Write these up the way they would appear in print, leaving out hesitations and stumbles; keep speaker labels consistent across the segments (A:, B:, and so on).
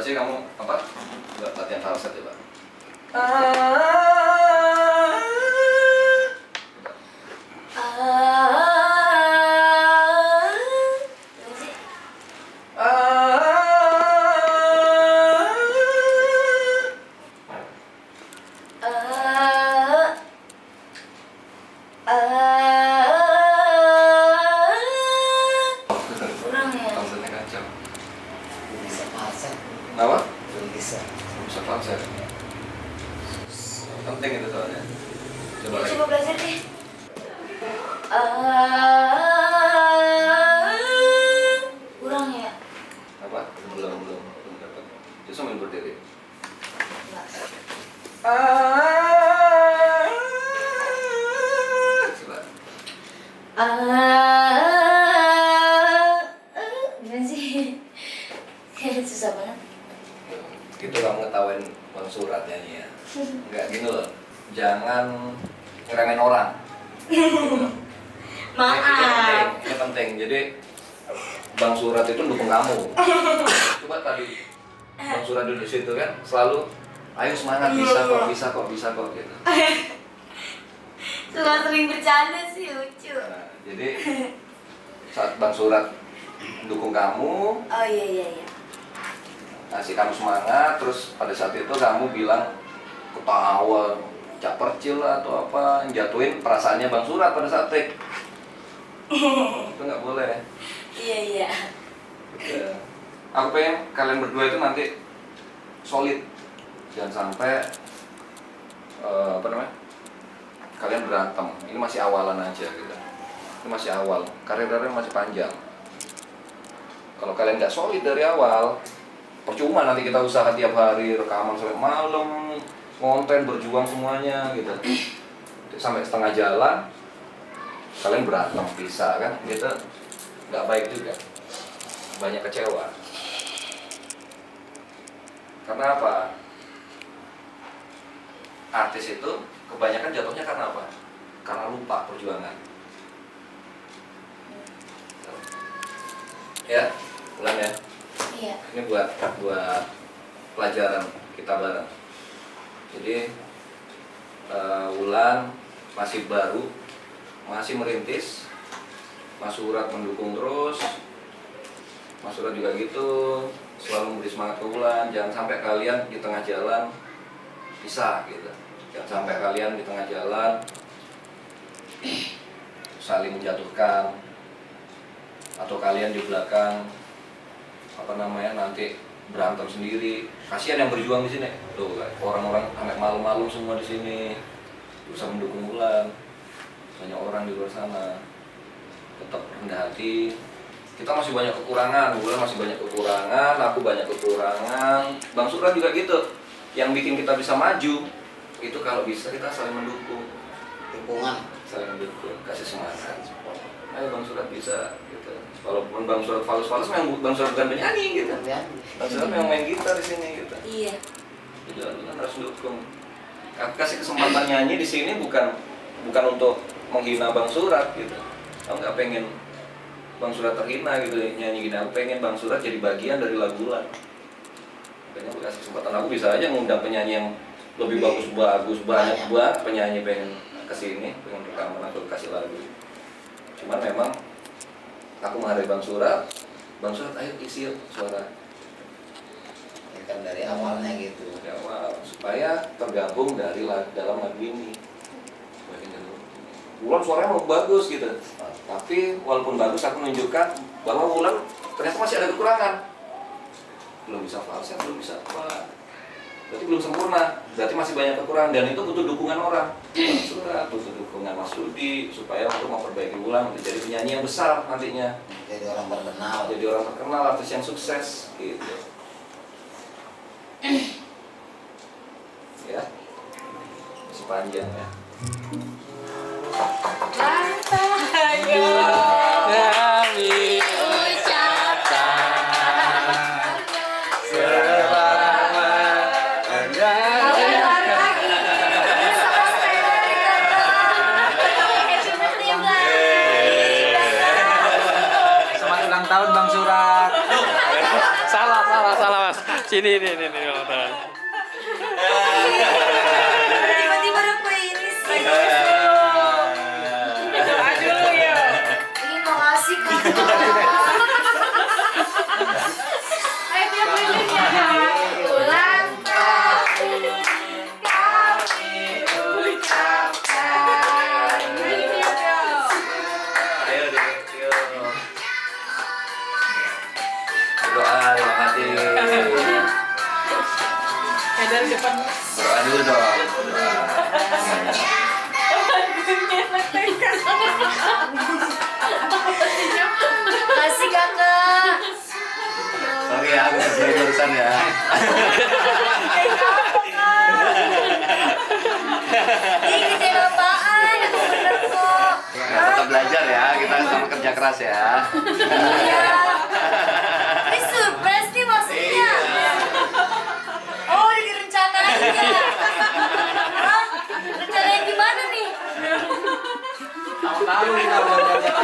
A: Coba sih kamu apa? Coba latihan falset coba.
B: Kurang ya?
A: Falsetnya kacau.
C: Bisa falset,
A: Kenapa?
C: belum bisa.
A: Bisa falset. Penting itu soalnya. Coba lagi.
B: Coba belajar deh. Kurang ya?
A: Apa? Belum dapat. Itu sambil berdiri.
B: Enggak.
A: Coba.
B: Gimana sih? Kayak susah banget.
A: Gitu kamu ngetawain Bang Surat nyanyi ya. Enggak gini loh. Jangan ngeremehin orang.
B: Maaf.
A: Ini penting. Jadi Bang Surat itu dukung kamu. Coba tadi Bang Surat duduk di situ kan selalu ayo semangat bisa kok gitu.
B: Suka sering bercanda sih, lucu.
A: Nah, jadi saat Bang Surat dukung kamu,
B: Oh iya.
A: ngasih kamu semangat, terus pada saat itu kamu bilang ketawa, ucap percil lah atau apa, jatuhin perasaannya Bang Surat pada saat take. Itu nggak boleh.
B: Iya.
A: Ya. Aku pengen kalian berdua itu nanti solid, jangan sampai kalian berantem. Ini masih awalan aja gitu. Ini masih awal, karirnya masih panjang. Kalau kalian nggak solid dari awal, percuma nanti kita usaha tiap hari rekaman sampai malam, konten berjuang semuanya gitu. Sampai setengah jalan, kalian berantem bisa kan? Gitu nggak baik juga. Banyak kecewa. Karena apa? Artis itu kebanyakan jatuhnya karena apa? Karena lupa perjuangan. Ya, ulang ya.
B: Iya.
A: Ini buat pelajaran kita bareng. Jadi Wulan masih baru, masih merintis. Mas Surat mendukung terus. Mas Surat juga gitu, selalu memberi semangat ke Wulan. Jangan sampai kalian di tengah jalan pisah gitu. Jangan sampai kalian di tengah jalan saling menjatuhkan, atau kalian di belakang nanti berantem sendiri. Kasihan yang berjuang di sini. Tuh, orang-orang sampai malam-malam semua di sini berusaha mendukung Wulan. Banyak orang di luar sana. Tetap rendah hati. Kita masih banyak kekurangan, Wulan masih banyak kekurangan, aku banyak kekurangan. Bang Surat juga gitu. Yang bikin kita bisa maju itu kalau bisa kita saling mendukung.
C: Dukungan.
A: Saling mendukung, kasih semangat. Ayo Bang Surat bisa gitu. Walaupun Bang Surat falus-falus, memang Bang Surat bukan penyanyi gitu. Bang Surat memang main gitar di sini gitu.
B: Iya.
A: Jadi lu kan harus dukung. Aku kasih kesempatan nyanyi di sini bukan untuk menghina Bang Surat gitu. Aku nggak pengen Bang Surat terhina gitu nyanyi gini. Aku pengen Bang Surat jadi bagian dari lagu Wulan. Makanya aku kasih kesempatan, aku bisa aja ngundang penyanyi yang lebih bagus banyak banget penyanyi pengen kesini, pengen rekaman, aku kasih lagu. Cuman memang aku menghargai Bang Surat ayo isi suara.
C: Ya kan dari awalnya gitu.
A: Dari awal supaya tergabung dalam lagu ini. Wulan suaranya mau bagus gitu, tapi walaupun bagus aku menunjukkan bahwa Wulan ternyata masih ada kekurangan. Belum bisa falset, belum bisa apa. Berarti belum sempurna, berarti masih banyak kekurangan dan itu butuh dukungan orang. Bang Surat butuh dukungan Mas Rudi supaya untuk memperbaiki Wulan untuk jadi penyanyi yang besar nantinya.
C: Jadi orang terkenal.
A: Jadi orang terkenal, artis yang sukses gitu. Ya, masih panjang ya.
B: Kami ucapkan
D: Selamat ulang tahun Bang Surat. Salah. Mas. Sini nih ulang tahun.
B: Tiba-tiba ada kue ini sih.
E: Doa dulu ya.
B: Ini makasih kakak.
E: Ayo tiap bulan ya.
B: Ulang tahun kami ucapkan.
A: Ayo deh, yuk. Doa dalam hati.
E: Dari depan.
A: Berdoa dulu dong.
B: Makasih kakak.
A: Sorry ya, aku kerjain urusan ya.
B: Ini kerjaan apaan? Aku bener kok.
A: Ya, tetap belajar ya, kita sama kerja keras ya.
B: Iya. Ini surprise nih maksudnya. Oh, udah direncanain ya? Hah? Rencanain gimana nih?
A: Tahu kita belajar.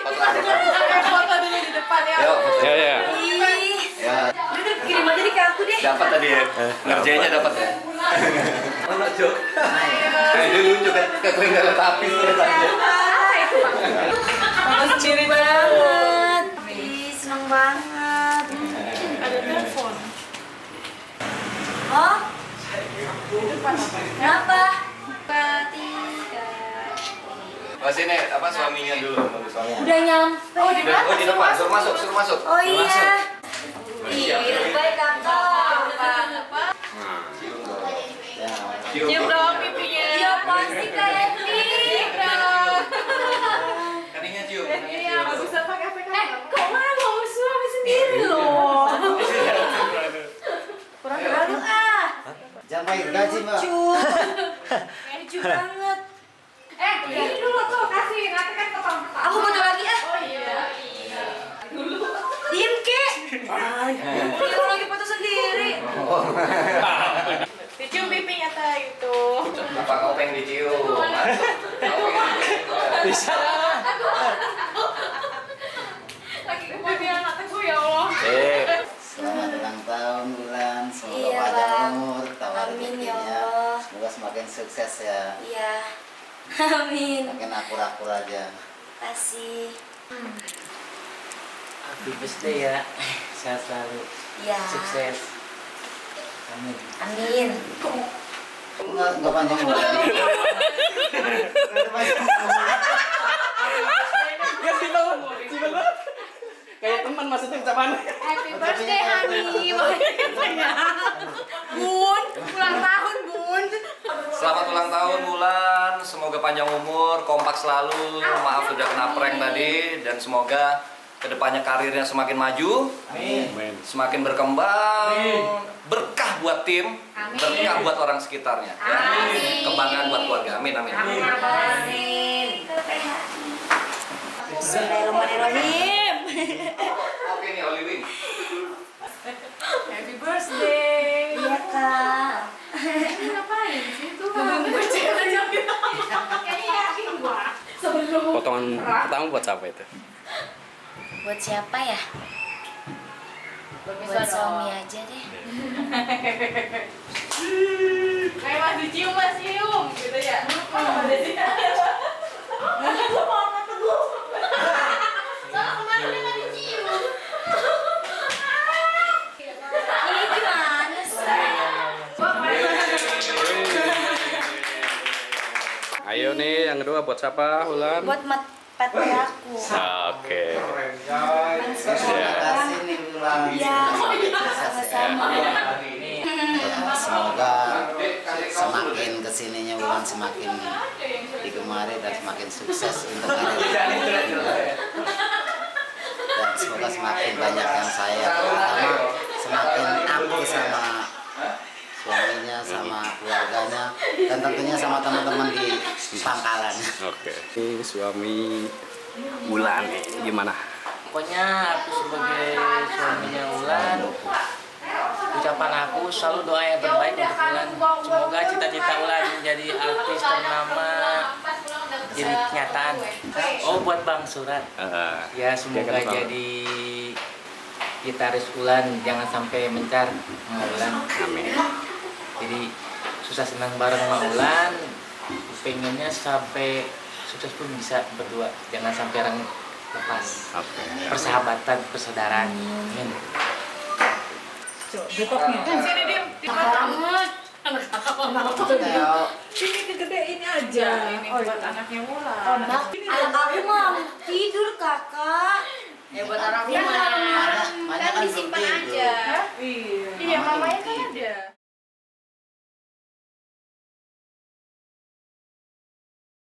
E: Foto dulu di depan ya.
A: Yuk, foto.
D: Ya.
B: Ih,
A: Ya,
B: udah kirim aja di ke aku deh.
A: dapat tadi ya. Ngerjainnya dapat ya. Mana, Cuk? Ini lucu kan, kayak keringgalan tapis tulisannya.
E: Bagus ciri
B: Banget. Ih, seneng banget.
E: Ada telepon.
B: Oh,
E: Depan apa?
B: kenapa?
A: Oh, sini apa suaminya dulu, nunggu suaminya.
B: Udah nyampe.
E: Oh, di
A: Oh, di depan, suruh masuk, suruh masuk.
B: Oh
A: Suruh masuk.
B: iya. Ih, baik kakak.
A: Cium dong.
C: Ya,
E: Cium dong pipinya.
B: Iya pasti Kak Endi.
A: Kaninya cium.
E: Iya, bagusan pakai apa kan?
B: Kok malu suami sendiri loh.
E: Kurang
B: Aduh ah.
C: jangan pakai gaji mbak.
B: Lucu banget.
E: ini dulu tuh kasih, nanti kan ke bang.
B: Aku foto lagi ah.
E: Oh iya.
B: Diem ke. Dia lagi foto sendiri.
E: Dicium pipinya teh gitu.
A: Apa kau pengen dicium?
D: Bisa.
E: Lagi ke pipi anak teguh ya Allah.
C: Selamat ulang tahun bulan, semoga
B: Iya,
C: panjang
B: Bang.
C: umur, tambah
B: Amin, ya
C: rezekinya.
B: Allah.
C: Semoga semakin sukses ya.
B: Iya. Amin.
C: Makin akur-akur aja.
B: Kasih.
F: Happy birthday ya, sehat selalu,
B: Iya.
F: sukses. Amin.
B: Amin.
C: Enggak panjang umur.
D: Ya sih banget. Kayak teman maksudnya ucapan.
E: Happy birthday honey. Bun, ulang tahun Bun.
A: Selamat ulang tahun Wulan, semoga panjang umur, kompak selalu. Maaf sudah kena prank tadi dan semoga kedepannya karirnya semakin maju, semakin berkembang, berkah buat tim, berkah buat orang sekitarnya, ya. Kebanggaan buat keluarga. Amin amin.
B: Amin. Bismillahirrahmanirrahim.
A: Oke nih Oli Wing.
E: Happy birthday.
B: Iya kak.
E: Ini ngapain sih itu? Kayaknya yakin gua. Sebelum
D: Potongan pertama buat siapa itu?
B: Buat siapa ya? Buat suami aja deh.
E: kayak mas dicium mas cium gitu ya. Ada sih. Soalnya kemarin dia nggak dicium.
B: Ini gimana sih?
D: Ayo nih yang kedua buat siapa Ulan?
B: Buat partner aku.
D: Oke.
C: Terima kasih nih bulan.
B: Iya. Sama-sama.
C: Semoga semakin kesininya bulan semakin digemari dan semakin sukses untuk karir. Dan semoga semakin banyak yang saya terutama semakin akur sama suaminya, sama keluarganya, dan tentunya sama teman-teman di pangkalan.
D: Oke. Ini suami Ulan nih, gimana?
F: Pokoknya aku sebagai suaminya Ulan, ucapan aku selalu doa yang terbaik untuk Ulan. Semoga cita-cita Ulan menjadi artis ternama jadi kenyataan. Oh, buat Bang Surat. Ya semoga
G: Jangan lupa.
F: jadi gitaris Ulan, jangan sampai mencar sama Ulan.
G: Amin.
F: Jadi susah senang bareng sama Ulan, pengennya sampai sukses pun bisa berdua, jangan sampai orang lepas.
G: Oke.
F: Persahabatan, persaudaraan. Amin.
E: Sini Dim, di
B: banget.
H: Sini kegedein aja.
E: Ini buat anaknya Wulan.
B: Anak aku mau tidur kakak.
E: Ya buat anaknya
B: Dia malam-malam
C: Banyak
B: kan
C: kan
B: disimpan
C: belum tidur.
B: aja.
E: Iya, mamanya kan ada.